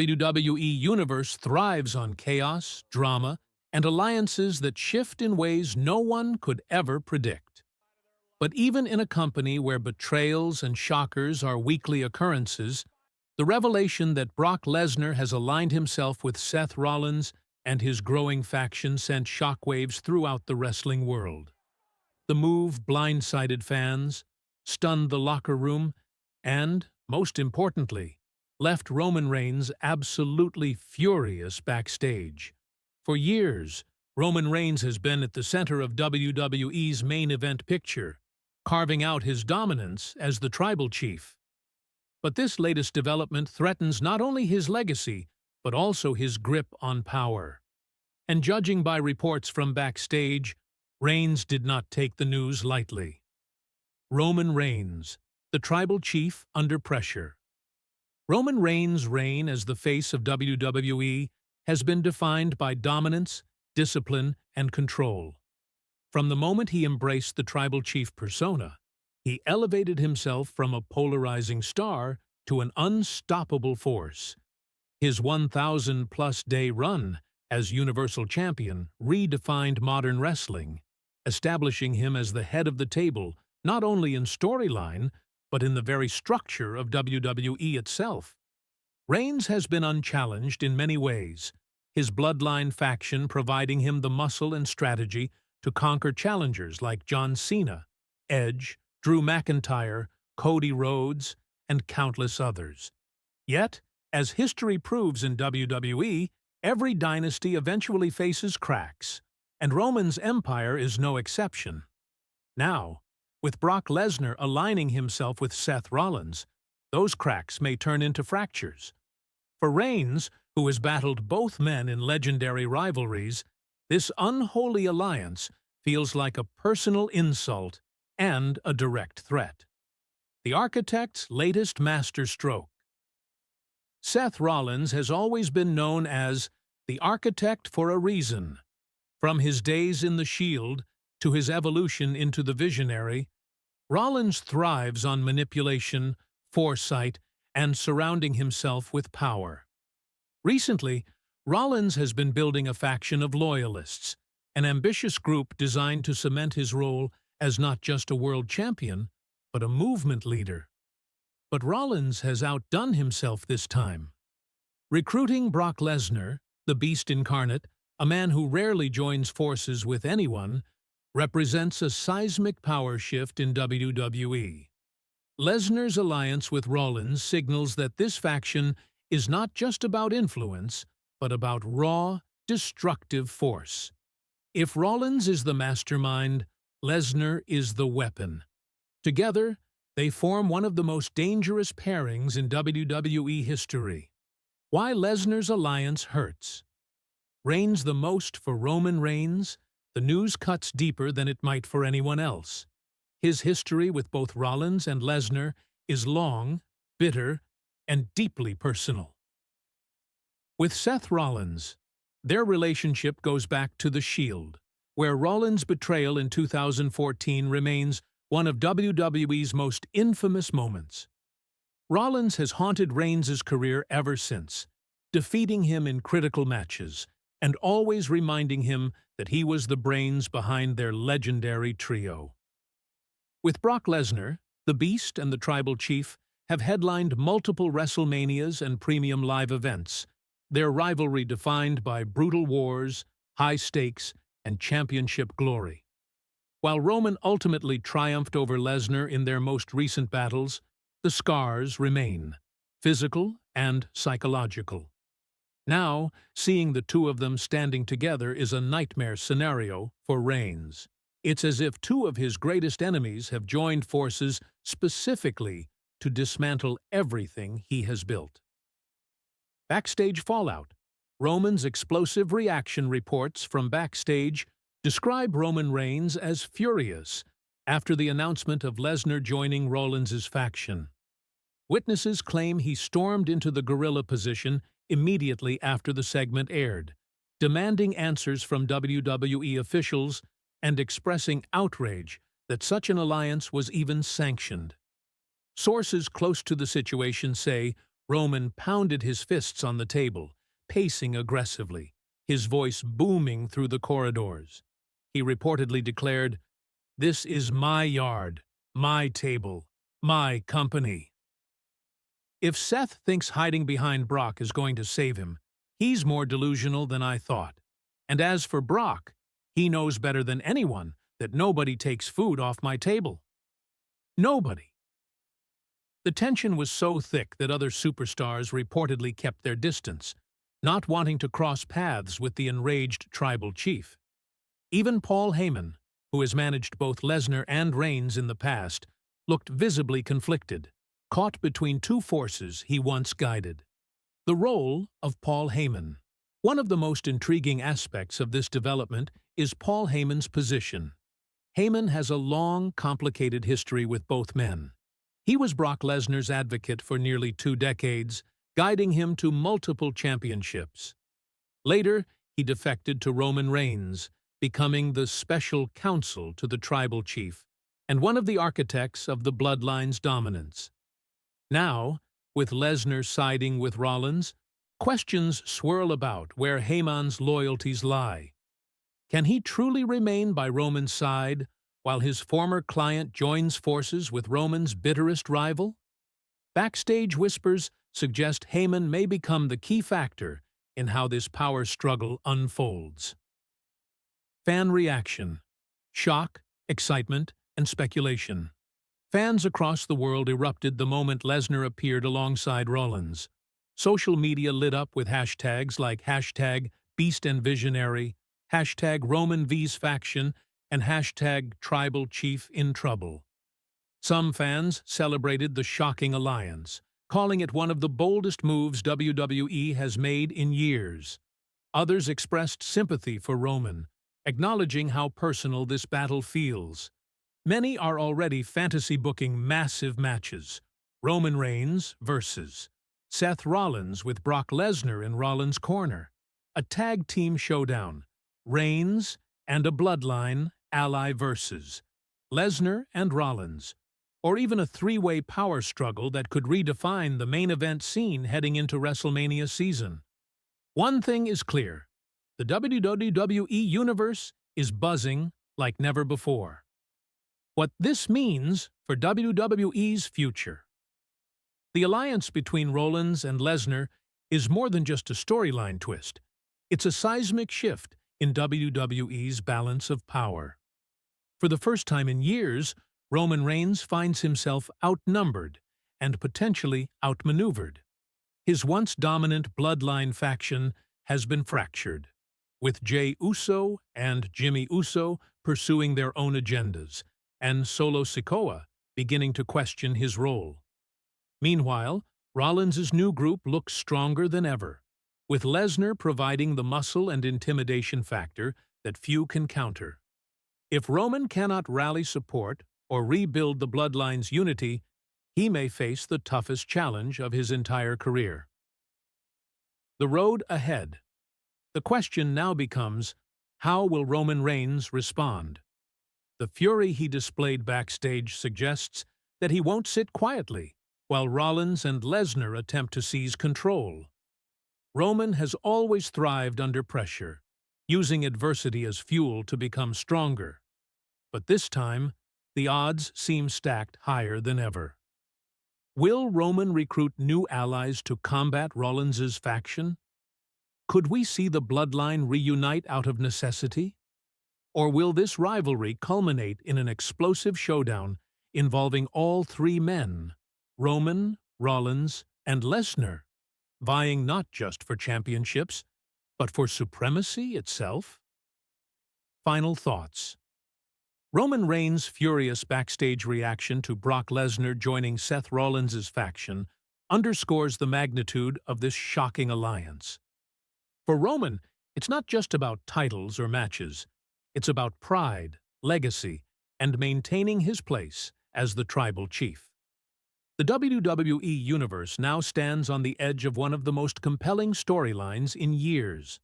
WWE Universe thrives on chaos, drama, and alliances that shift in ways no one could ever predict. But even in a company where betrayals and shockers are weekly occurrences, the revelation that Brock Lesnar has aligned himself with Seth Rollins and his growing faction sent shockwaves throughout the wrestling world. The move blindsided fans, stunned the locker room, and, most importantly, left Roman Reigns absolutely furious backstage. For years, Roman Reigns has been at the center of WWE's main event picture, carving out his dominance as the tribal chief. But this latest development threatens not only his legacy, but also his grip on power. And judging by reports from backstage, Reigns did not take the news lightly. Roman Reigns, the tribal chief under pressure. Roman Reigns' reign as the face of WWE has been defined by dominance, discipline, and control. From the moment he embraced the tribal chief persona, he elevated himself from a polarizing star to an unstoppable force. His 1,000-plus day run as Universal Champion redefined modern wrestling, establishing him as the head of the table not only in storyline, but in the very structure of WWE itself. Reigns has been unchallenged in many ways, his Bloodline faction providing him the muscle and strategy to conquer challengers like John Cena, Edge, Drew McIntyre, Cody Rhodes, and countless others. Yet, as history proves in WWE, every dynasty eventually faces cracks, and Roman's empire is no exception. Now, with Brock Lesnar aligning himself with Seth Rollins, those cracks may turn into fractures. For Reigns, who has battled both men in legendary rivalries, this unholy alliance feels like a personal insult and a direct threat. The architect's latest masterstroke. Seth Rollins has always been known as the architect for a reason. From his days in the Shield to his evolution into the Visionary, Rollins thrives on manipulation, foresight, and surrounding himself with power. Recently, Rollins has been building a faction of loyalists, an ambitious group designed to cement his role as not just a world champion, but a movement leader. But Rollins has outdone himself this time. Recruiting Brock Lesnar, the Beast incarnate, a man who rarely joins forces with anyone, represents a seismic power shift in WWE. Lesnar's alliance with Rollins signals that this faction is not just about influence, but about raw, destructive force. If Rollins is the mastermind, Lesnar is the weapon. Together, they form one of the most dangerous pairings in WWE history. Why Lesnar's alliance hurts. Reigns the most for Roman Reigns, the news cuts deeper than it might for anyone else. His history with both Rollins and Lesnar is long, bitter, and deeply personal. With Seth Rollins, their relationship goes back to the Shield, where Rollins' betrayal in 2014 remains one of WWE's most infamous moments. Rollins has haunted Reigns' career ever since, defeating him in critical matches and always reminding him that he was the brains behind their legendary trio. With Brock Lesnar, the Beast and the Tribal Chief have headlined multiple WrestleManias and premium live events, their rivalry defined by brutal wars, high stakes, and championship glory. While Roman ultimately triumphed over Lesnar in their most recent battles, the scars remain, physical and psychological. Now, seeing the two of them standing together is a nightmare scenario for Reigns. It's as if two of his greatest enemies have joined forces specifically to dismantle everything he has built. Backstage fallout. Roman's explosive reaction reports from backstage describe Roman Reigns as furious after the announcement of Lesnar joining Rollins' faction. Witnesses claim he stormed into the gorilla position immediately after the segment aired, demanding answers from WWE officials and expressing outrage that such an alliance was even sanctioned. Sources close to the situation say Roman pounded his fists on the table, pacing aggressively, his voice booming through the corridors. He reportedly declared, "This is my yard, my table, my company." If Seth thinks hiding behind Brock is going to save him, he's more delusional than I thought. And as for Brock, he knows better than anyone that nobody takes food off my table. Nobody. The tension was so thick that other superstars reportedly kept their distance, not wanting to cross paths with the enraged tribal chief. Even Paul Heyman, who has managed both Lesnar and Reigns in the past, looked visibly conflicted, caught between two forces he once guided. The role of Paul Heyman. One of the most intriguing aspects of this development is Paul Heyman's position. Heyman has a long, complicated history with both men. He was Brock Lesnar's advocate for nearly 2 decades, guiding him to multiple championships. Later, he defected to Roman Reigns, becoming the special counsel to the tribal chief and one of the architects of the Bloodline's dominance. Now, with Lesnar siding with Rollins, questions swirl about where Heyman's loyalties lie. Can he truly remain by Roman's side while his former client joins forces with Roman's bitterest rival? Backstage whispers suggest Heyman may become the key factor in how this power struggle unfolds. Fan reaction. Shock, excitement, and speculation. Fans across the world erupted the moment Lesnar appeared alongside Rollins. Social media lit up with hashtags like hashtag Beast and Visionary, hashtag Roman vs Faction, and hashtag Tribal Chief in Trouble. Some fans celebrated the shocking alliance, calling it one of the boldest moves WWE has made in years. Others expressed sympathy for Roman, acknowledging how personal this battle feels. Many are already fantasy booking massive matches. Roman Reigns versus Seth Rollins with Brock Lesnar in Rollins' corner. A tag team showdown. Reigns and a Bloodline ally versus Lesnar and Rollins. Or even a 3-way power struggle that could redefine the main event scene heading into WrestleMania season. One thing is clear. The WWE Universe is buzzing like never before. What this means for WWE's future. The alliance between Rollins and Lesnar is more than just a storyline twist. It's a seismic shift in WWE's balance of power. For the first time in years, Roman Reigns finds himself outnumbered and potentially outmaneuvered. His once dominant Bloodline faction has been fractured, with Jey Uso and Jimmy Uso pursuing their own agendas, and Solo Sikoa beginning to question his role. Meanwhile, Rollins' new group looks stronger than ever, with Lesnar providing the muscle and intimidation factor that few can counter. If Roman cannot rally support or rebuild the Bloodline's unity, he may face the toughest challenge of his entire career. The road ahead. The question now becomes, how will Roman Reigns respond? The fury he displayed backstage suggests that he won't sit quietly while Rollins and Lesnar attempt to seize control. Roman has always thrived under pressure, using adversity as fuel to become stronger. But this time, the odds seem stacked higher than ever. Will Roman recruit new allies to combat Rollins' faction? Could we see the Bloodline reunite out of necessity? Or will this rivalry culminate in an explosive showdown involving all 3 men, Roman, Rollins, and Lesnar, vying not just for championships, but for supremacy itself? Final thoughts. Roman Reigns' furious backstage reaction to Brock Lesnar joining Seth Rollins' faction underscores the magnitude of this shocking alliance. For Roman, it's not just about titles or matches. It's about pride, legacy, and maintaining his place as the tribal chief. The WWE Universe now stands on the edge of one of the most compelling storylines in years.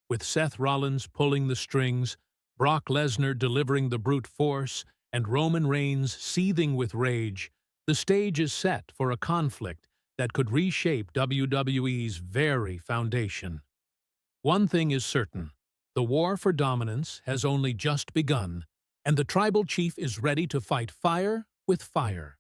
With Seth Rollins pulling the strings, Brock Lesnar delivering the brute force, and Roman Reigns seething with rage, the stage is set for a conflict that could reshape WWE's very foundation. One thing is certain, the war for dominance has only just begun, and the tribal chief is ready to fight fire with fire.